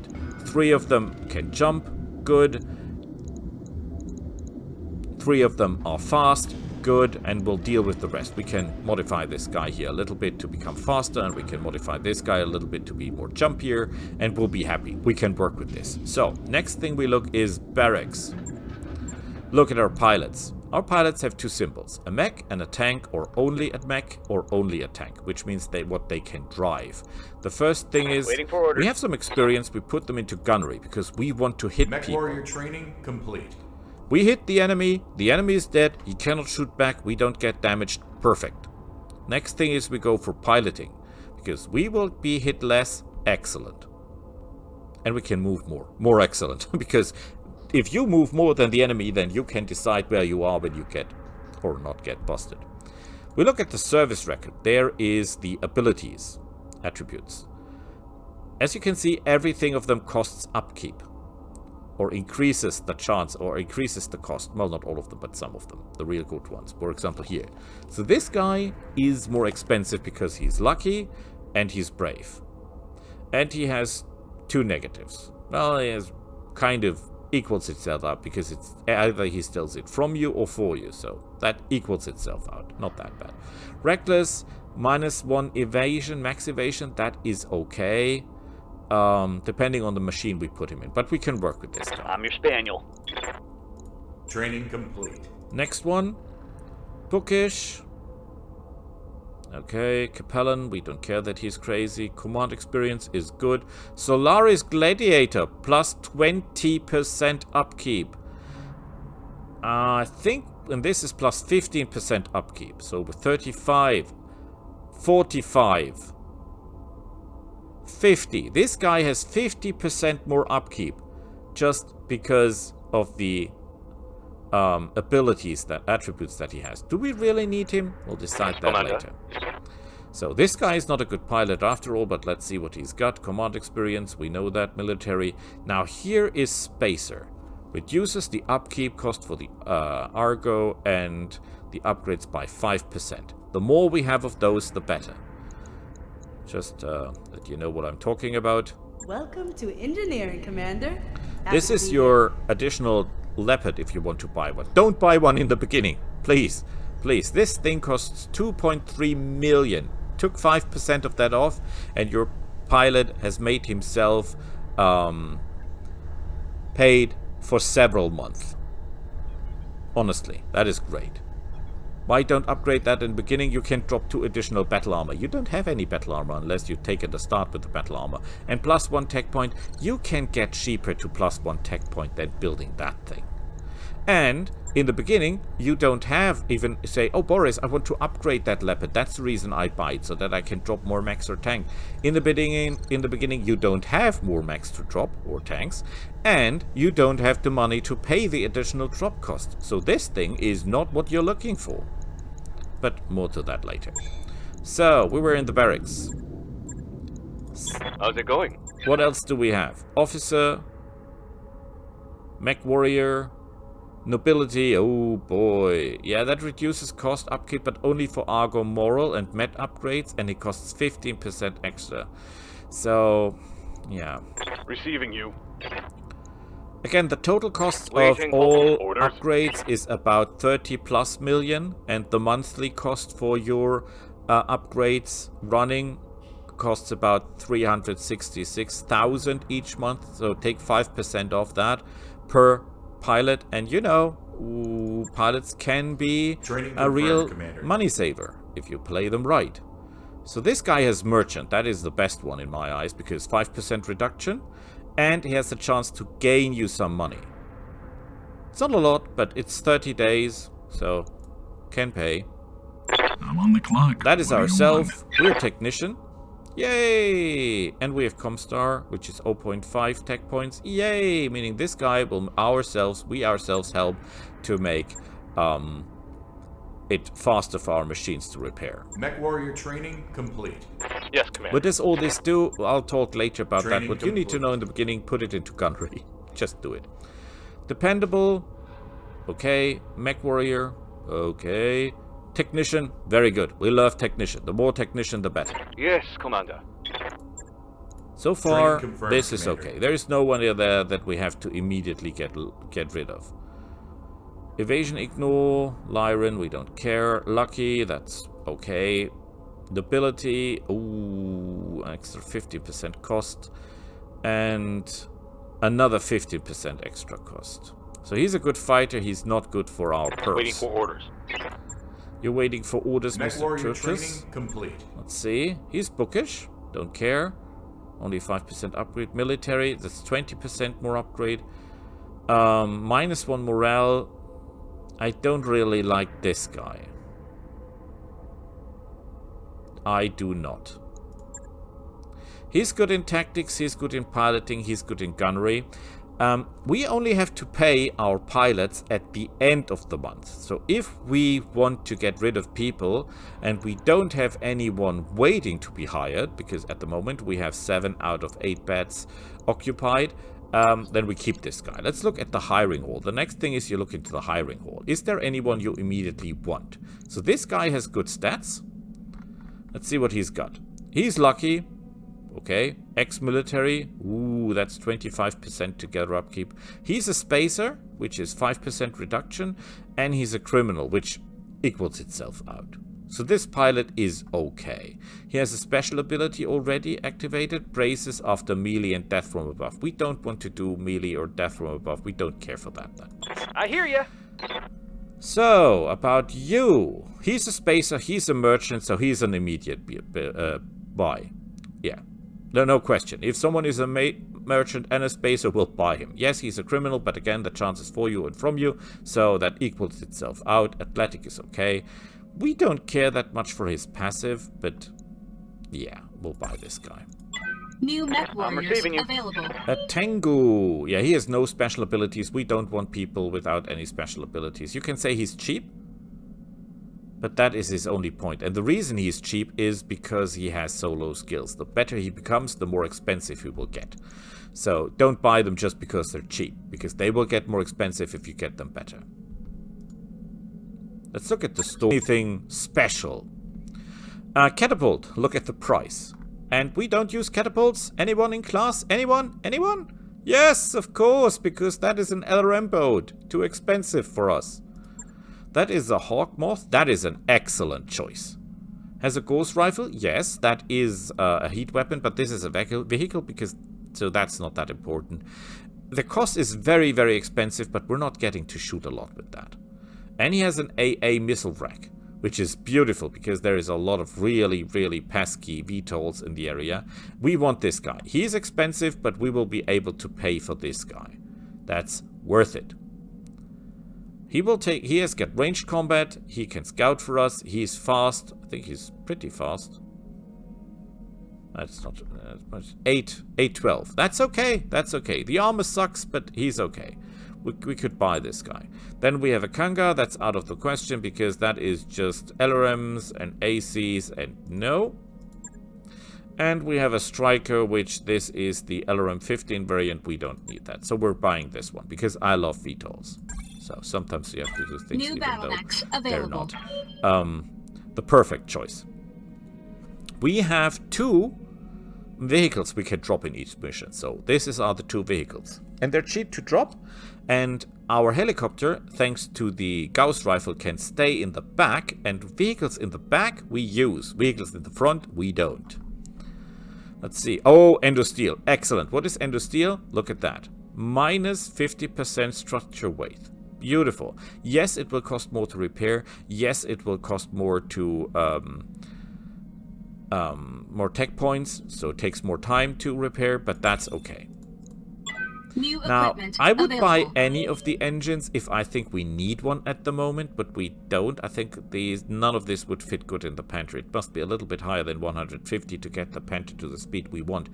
3 of them can jump, good. 3 of them are fast, good, and we'll deal with the rest. We can modify this guy here a little bit to become faster, and we can modify this guy a little bit to be more jumpier, and we'll be happy. We can work with this. So, next thing we look is barracks. Look at our pilots. Our pilots have 2 symbols, a mech and a tank, or only a mech or only a tank, which means what they can drive. The first thing is, we have some experience, we put them into gunnery, because we want to hit Mech people. warrior training complete. We hit the enemy is dead, he cannot shoot back, we don't get damaged, perfect. Next thing is we go for piloting, because we will be hit less, excellent. And we can move more excellent, because if you move more than the enemy, then you can decide where you are when you get or not get busted. We look at the service record. There is the abilities, attributes. As you can see, everything of them costs upkeep. Or increases the chance, or increases the cost. Well, not all of them, but some of them. The real good ones. For example, here. So this guy is more expensive because he's lucky and he's brave. And he has 2 negatives. Well, he has kind of equals itself out, because it's either he steals it from you or for you, so that equals itself out. Not that bad. Reckless, -1 evasion, max evasion, that is okay, depending on the machine we put him in, but we can work with this guy. I'm your spaniel. Training complete. Next one, bookish. Okay, Capellan, we don't care that he's crazy. Command experience is good. Solaris Gladiator, plus 20% upkeep. I think, and this is plus 15% upkeep. So with 35, 45, 50. This guy has 50% more upkeep just because of the abilities, attributes that he has. Do we really need him? We'll decide that later. So this guy is not a good pilot after all, but let's see what he's got. Command experience, we know that. Military. Now here is Spacer. Reduces the upkeep cost for the Argo and the upgrades by 5%. The more we have of those, the better. Just that you know what I'm talking about. Welcome to engineering, Commander. This is your additional Leopard if you want to buy one. Don't buy one in the beginning, please. Please. This thing costs 2.3 million. Took 5% of that off, and your pilot has made himself paid for several months. Honestly, that is great. Why don't upgrade that in the beginning? You can drop 2 additional battle armor. You don't have any battle armor unless you take it a start with the battle armor. And +1 tech point. You can get cheaper to +1 tech point than building that thing. And in the beginning, you don't have even say, oh, Boris, I want to upgrade that Leopard. That's the reason I buy it, so that I can drop more mechs or tank. In the beginning, you don't have more mechs to drop or tanks, and you don't have the money to pay the additional drop cost. So this thing is not what you're looking for. But more to that later. So, we were in the barracks. How's it going? What else do we have? Officer, Mech Warrior, Nobility. Oh boy. Yeah, that reduces cost upkeep, but only for Argo Moral and Met upgrades, and it costs 15% extra. So, yeah. Receiving you. Again, the total cost of Waiting all orders. upgrades is about 30 plus million, and the monthly cost for your upgrades running costs about 366,000 each month. So take 5% off that per pilot, and you know, pilots can be Training a real confirmed, Commander. money saver if you play them right. So this guy has Merchant. That is the best one in my eyes, because 5% reduction, and he has a chance to gain you some money. It's not a lot, but it's 30 days, so can pay. I'm on the clock. That is What do you ourselves. want? We're technician. Yay! And we have Comstar, which is 0.5 tech points. Yay! Meaning this guy will we ourselves help to make it faster for our machines to repair. Mech Warrior training complete. Yes, Commander. What does all this do? I'll talk later about Training that. What you need to complete. know in the beginning, put it into gunnery. Just do it. Dependable. Okay. Mech Warrior. Okay. Technician. Very good. We love technician. The more technician, the better. Yes, Commander. So far, Training confirmed, this is Commander. okay. There is no one there that we have to immediately get rid of. Evasion, ignore. Lyran, we don't care. Lucky, that's okay. Nobility, ooh, extra 50% cost. And another 50% extra cost. So he's a good fighter, he's not good for our purse. Waiting for orders. You're waiting for orders, Mech Mr. Warrior Churches? training complete. Let's see. He's bookish. Don't care. Only 5% upgrade. Military. That's 20% more upgrade. -1 morale. I don't really like this guy. I do not. He's good in tactics. He's good in piloting. He's good in gunnery. We only have to pay our pilots at the end of the month. So if we want to get rid of people and we don't have anyone waiting to be hired, because at the moment we have 7 out of 8 beds occupied, then we keep this guy. Let's look at the hiring hall. The next thing is you look into the hiring hall. Is there anyone you immediately want? So this guy has good stats. Let's see what he's got. He's lucky. Okay, ex-military, ooh, that's 25% together upkeep. He's a spacer, which is 5% reduction, and he's a criminal, which equals itself out. So this pilot is okay. He has a special ability already activated, braces after melee and death from above. We don't want to do melee or death from above, we don't care for that then. I hear ya. So, about you. He's a spacer, he's a merchant, so he's an immediate buy. Yeah. No question. If someone is a merchant and a spacer, we'll buy him. Yes, he's a criminal, but again, the chance is for you and from you, so that equals itself out. Athletic is okay. We don't care that much for his passive, but yeah, we'll buy this guy. New mech warriors receiving you. available. A Tengu. Yeah, he has no special abilities. We don't want people without any special abilities. You can say he's cheap, but that is his only point. And the reason he's cheap is because he has so low skills. The better he becomes, the more expensive he will get. So don't buy them just because they're cheap, because they will get more expensive if you get them better. Let's look at the store. Anything special? Catapult. Look at the price. And we don't use catapults. Anyone in class? Anyone? Anyone? Yes, of course, because that is an LRM boat. Too expensive for us. That is a Hawk Moth. That is an excellent choice. Has a ghost rifle? Yes, that is a heat weapon, but this is a vehicle because so that's not that important. The cost is very, very expensive, but we're not getting to shoot a lot with that. And he has an AA missile rack, which is beautiful because there is a lot of really, really pesky VTOLs in the area. We want this guy. He's expensive, but we will be able to pay for this guy. That's worth it. He has got ranged combat. He can scout for us. He's fast. I think he's pretty fast. That's not much. 812. That's okay. That's okay. The armor sucks, but he's okay. We could buy this guy. Then we have a Kanga. That's out of the question because that is just LRMs and ACs and no. And we have a Striker, which this is the LRM 15 variant. We don't need that. So we're buying this one because I love VTOLs. So sometimes you have to do things New Battletech available. They're not the perfect choice. We have 2 vehicles we can drop in each mission. So this are the 2 vehicles. And they're cheap to drop. And our helicopter, thanks to the Gauss rifle, can stay in the back. And vehicles in the back we use. Vehicles in the front we don't. Let's see. Oh, endosteel. Excellent. What is endosteel? Look at that. Minus 50% structure weight. Beautiful. Yes, it will cost more to repair. Yes, it will cost more to more tech points, so it takes more time to repair, but that's okay. New Now, equipment I would buy available. any of the engines if I think we need one at the moment, but we don't. I think none of this would fit good in the pantry. It must be a little bit higher than 150 to get the pantry to the speed we want.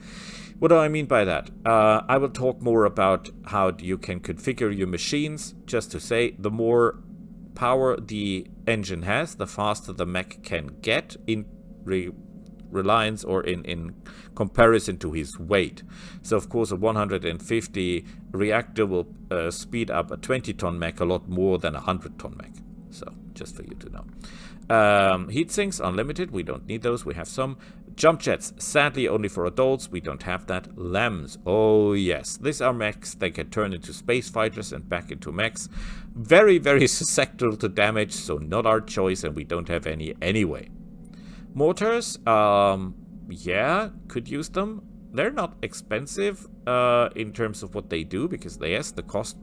What do I mean by that? I will talk more about how you can configure your machines. Just to say, the more power the engine has, the faster the mech can get in reliance or in comparison to his weight. So of course a 150 reactor will speed up a 20-ton mech a lot more than a 100-ton mech. So just for you to know. Heat sinks unlimited, we don't need those, we have some. Jump jets, sadly only for adults, we don't have that. LEMs, oh yes, these are mechs. They can turn into space fighters and back into mechs. Very, very susceptible to damage, so not our choice, and we don't have any anyway. Mortars, yeah, could use them. They're not expensive in terms of what they do, because yes, the cost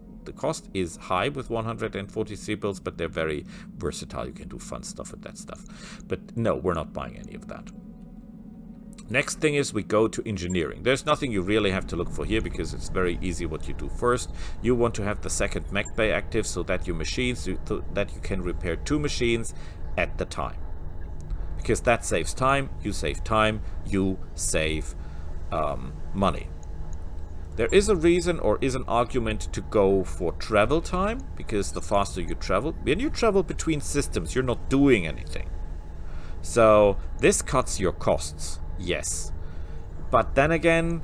is high with 140 seabills, but they're very versatile. You can do fun stuff with that stuff. But no, we're not buying any of that. Next thing is we go to engineering. There's nothing you really have to look for here because it's very easy what you do first. You want to have the second mech bay active so that your machines, that you can repair 2 machines at the time. Because that saves time, you save money. There is a reason or is an argument to go for travel time, because the faster you travel, when you travel between systems, you're not doing anything. So this cuts your costs, yes. But then again,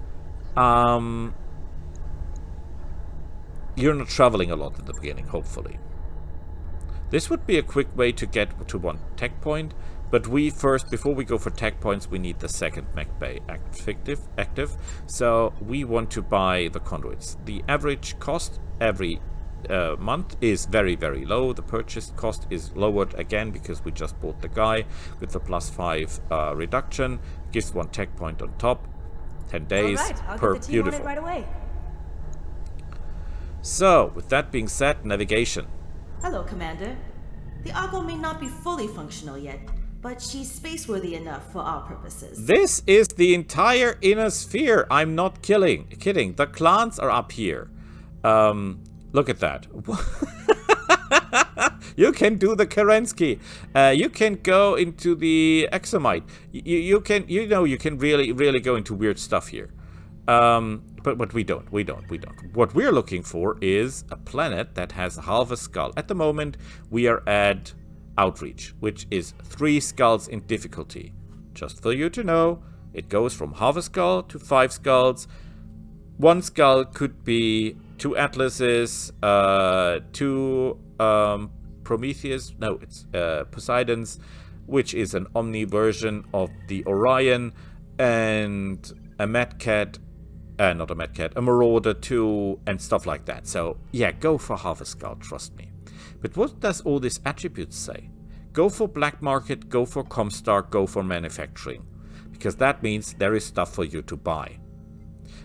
you're not traveling a lot in the beginning, hopefully. This would be a quick way to get to 1 tech point. But we first, before we go for tech points, we need the second mech bay active. So we want to buy the conduits. The average cost every month is very, very low. The purchase cost is lowered again because we just bought the guy with the +5 reduction. Gives 1 tech point on top. 10 days per beautiful. Right away. So with that being said, navigation. Hello, Commander. The Argo may not be fully functional yet, but she's space-worthy enough for our purposes. This is the entire inner sphere. I'm not kidding. The clans are up here. Look at that. You can do the Kerensky. You can go into the Exomite. You can really go into weird stuff here. But we don't. What we're looking for is a planet that has half a skull. At the moment, we are at Outreach, which is 3 skulls in difficulty. Just for you to know, it goes from half a skull to 5 skulls. 1 skull could be 2 Atlases, 2 Prometheus, no, it's Poseidons, which is an Omni version of the Orion, and a Madcat, not a Madcat, a Marauder 2, and stuff like that. So yeah, go for half a skull, trust me. But what does all these attributes say? Go for black market, go for Comstar, go for manufacturing. Because that means there is stuff for you to buy.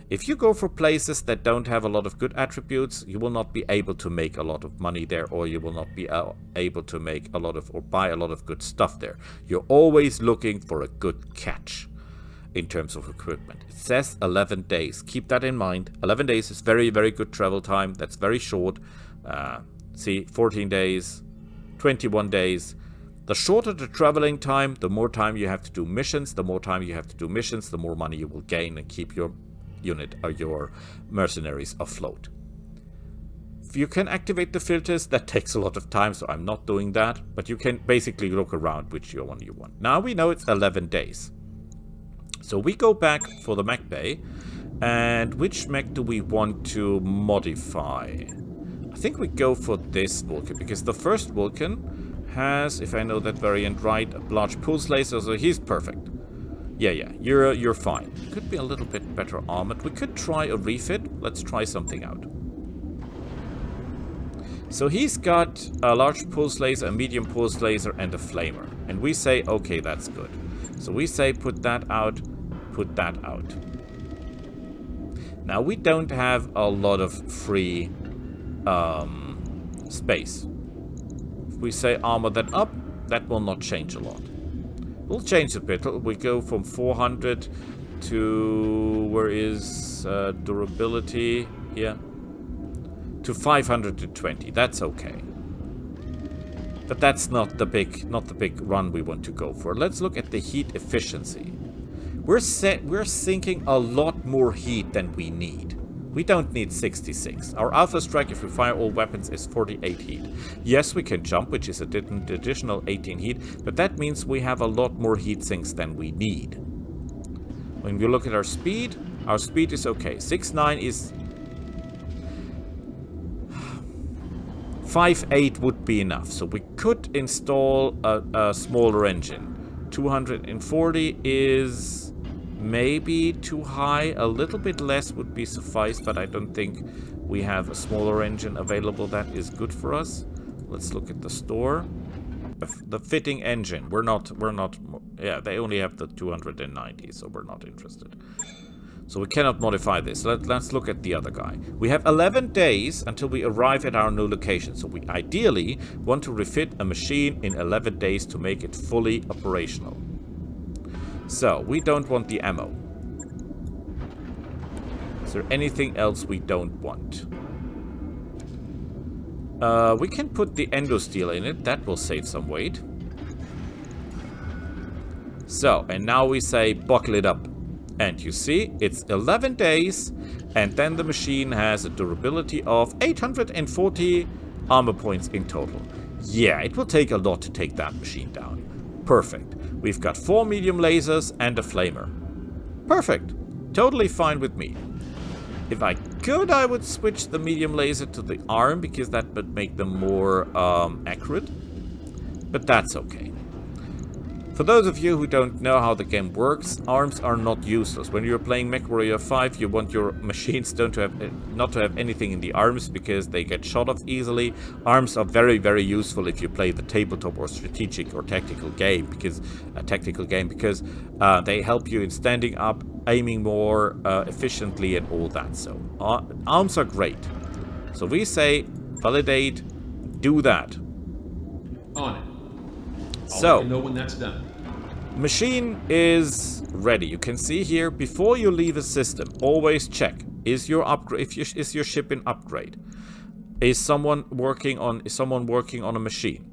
If you go for places that don't have a lot of good attributes, you will not be able to make a lot of money there, or you will not be able to make a lot of, or buy a lot of good stuff there. You're always looking for a good catch in terms of equipment. It says 11 days. Keep that in mind. 11 days is very, very good travel time. That's very short. See, 14 days, 21 days. The shorter the traveling time, the more time you have to do missions. The more time you have to do missions, the more money you will gain and keep your unit or your mercenaries afloat. If you can activate the filters, that takes a lot of time, so I'm not doing that. But you can basically look around which one you want. Now we know it's 11 days. So we go back for the mech bay. And which mech do we want to modify? I think we go for this Vulcan, because the first Vulcan has, if I know that variant right, a large pulse laser, so he's perfect. Yeah, you're fine. Could be a little bit better armored. We could try a refit. Let's try something out. So he's got a large pulse laser, a medium pulse laser, and a flamer. And we say, okay, that's good. So we say, put that out, put that out. Now we don't have a lot of free space. If we say armor that up, that will not change a lot. We'll change a bit. We go from 400 to, where is durability? Here. To 520. That's okay. But that's not the big run we want to go for. Let's look at the heat efficiency. We're sinking a lot more heat than we need. We don't need 66. Our alpha strike, if we fire all weapons, is 48 heat. Yes, we can jump, which is an additional 18 heat, but that means we have a lot more heat sinks than we need. When we look at our speed is okay. 6.9 is... 5.8 would be enough, so we could install a smaller engine. 240 is... maybe too high. A little bit less would be suffice, but I don't think we have a smaller engine available that is good for us. Let's look at the store. The fitting engine. We're not. Yeah, they only have the 290, so we're not interested. So we cannot modify this. Let's look at the other guy. We have 11 days until we arrive at our new location. So we ideally want to refit a machine in 11 days to make it fully operational. So, we don't want the ammo. Is there anything else we don't want? We can put the endosteel in it. That will save some weight. So, and now we say buckle it up. And you see, it's 11 days. And then the machine has a durability of 840 armor points in total. Yeah, it will take a lot to take that machine down. Perfect. We've got 4 medium lasers and a flamer. Perfect. Totally fine with me. If I could, I would switch the medium laser to the arm, because that would make them more accurate. But that's okay. For those of you who don't know how the game works, arms are not useless. When you're playing MechWarrior 5, you want your machines not to have anything in the arms, because they get shot off easily. Arms are very, very useful if you play the tabletop or strategic or tactical game, because they help you in standing up, aiming more efficiently, and all that. So arms are great. So we say validate, do that. On it. I'll So let you know when that's done. Machine is ready. You can see here, before you leave a system, always check, is your upgrade, is your ship in upgrade? Is someone working on a machine?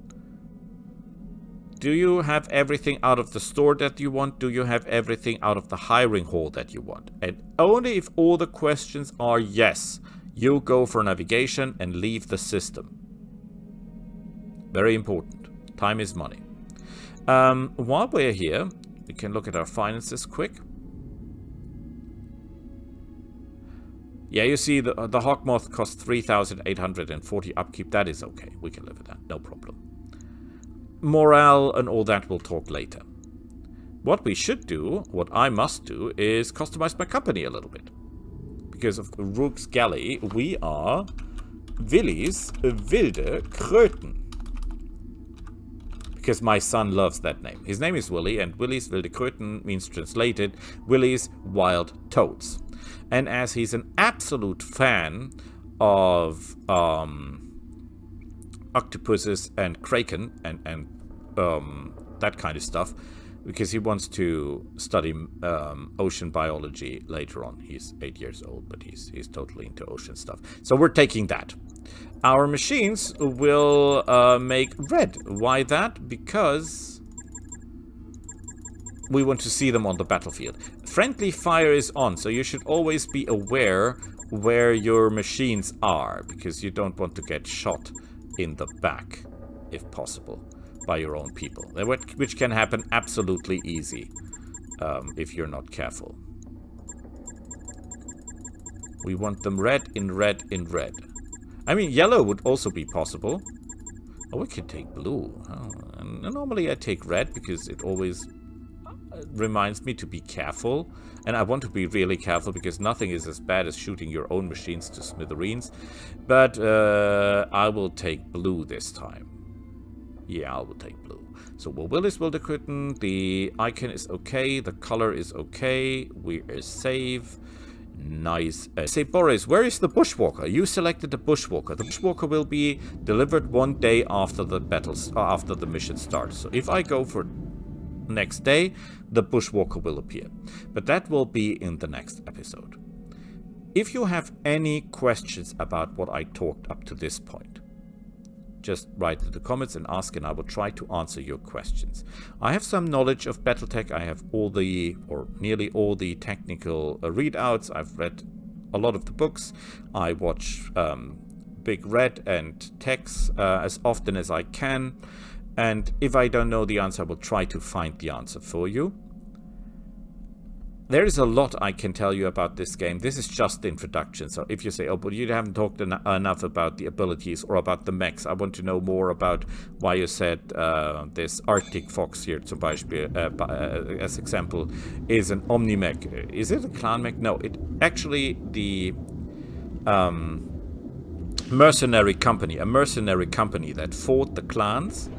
Do you have everything out of the store that you want? Do you have everything out of the hiring hall that you want? And only if all the questions are yes, you go for navigation and leave the system. Very important. Time is money. While we're here, we can look at our finances quick. Yeah, you see the Hawkmoth costs 3,840 upkeep. That is okay. We can live with that. No problem. Morale and all that we'll talk later. What we should do, what I must do, is customize my company a little bit. Because of Rook's Galley, we are Willy's Wilde Kröten. Because my son loves that name. His name is Willy, and Willy's Wilde Kröten means, translated, Willy's Wild Toads. And as he's an absolute fan of octopuses and kraken and that kind of stuff, because he wants to study ocean biology later on. He's 8 years old, but he's totally into ocean stuff. So we're taking that. Our machines will make red. Why that? Because we want to see them on the battlefield. Friendly fire is on, so you should always be aware where your machines are, because you don't want to get shot in the back, if possible, by your own people, which can happen absolutely easy if you're not careful. We want them red in red in red. I mean, yellow would also be possible. Oh, we could take blue. Oh, and normally I take red because it always reminds me to be careful. And I want to be really careful because nothing is as bad as shooting your own machines to smithereens. But I will take blue this time. Yeah, I will take blue. So Willis will decrypten. The icon is okay. The color is okay. We are safe. Nice. Say, Boris, where is the bushwalker? You selected the bushwalker. The bushwalker will be delivered 1 day after the after the mission starts. So if I go for next day, the bushwalker will appear. But that will be in the next episode. If you have any questions about what I talked up to this point, just write in the comments and ask, and I will try to answer your questions. I have some knowledge of Battletech. I have all the, or nearly all the technical readouts. I've read a lot of the books. I watch Big Red and Techs as often as I can. And if I don't know the answer, I will try to find the answer for you. There is a lot I can tell you about this game. This is just the introduction. So if you say, oh, but you haven't talked enough about the abilities or about the mechs, I want to know more about why you said this Arctic Fox here, zum Beispiel, as example, is an Omni-Mech. Is it a clan mech? No, it actually the mercenary company, a mercenary company that fought the clans,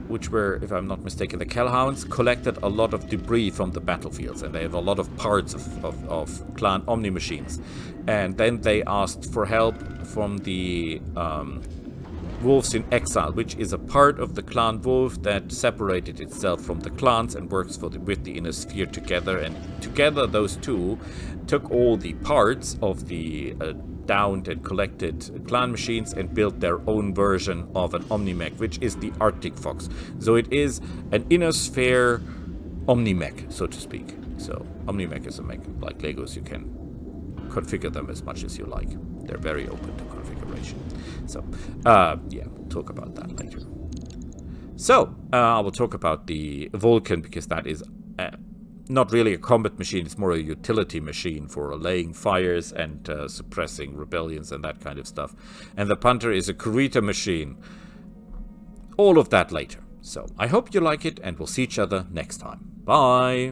which were, if I'm not mistaken, the Kellhounds, collected a lot of debris from the battlefields, and they have a lot of parts of clan Omni machines. And then they asked for help from the Wolves in Exile, which is a part of the clan Wolf that separated itself from the clans and works with the Inner Sphere together. And together those two took all the parts of the downed and collected clan machines and built their own version of an Omni-Mech, which is the Arctic Fox. So it is an Inner Sphere Omni-Mech, so to speak. So Omni-Mech is a mech like Legos. You can configure them as much as you like. They're very open to configuration. So yeah, we'll talk about that later. So I will talk about the Vulcan, because that is not really a combat machine. It's more a utility machine for laying fires and suppressing rebellions and that kind of stuff. And the Panther is a Kurita machine. All of that later. So I hope you like it, and we'll see each other next time. Bye!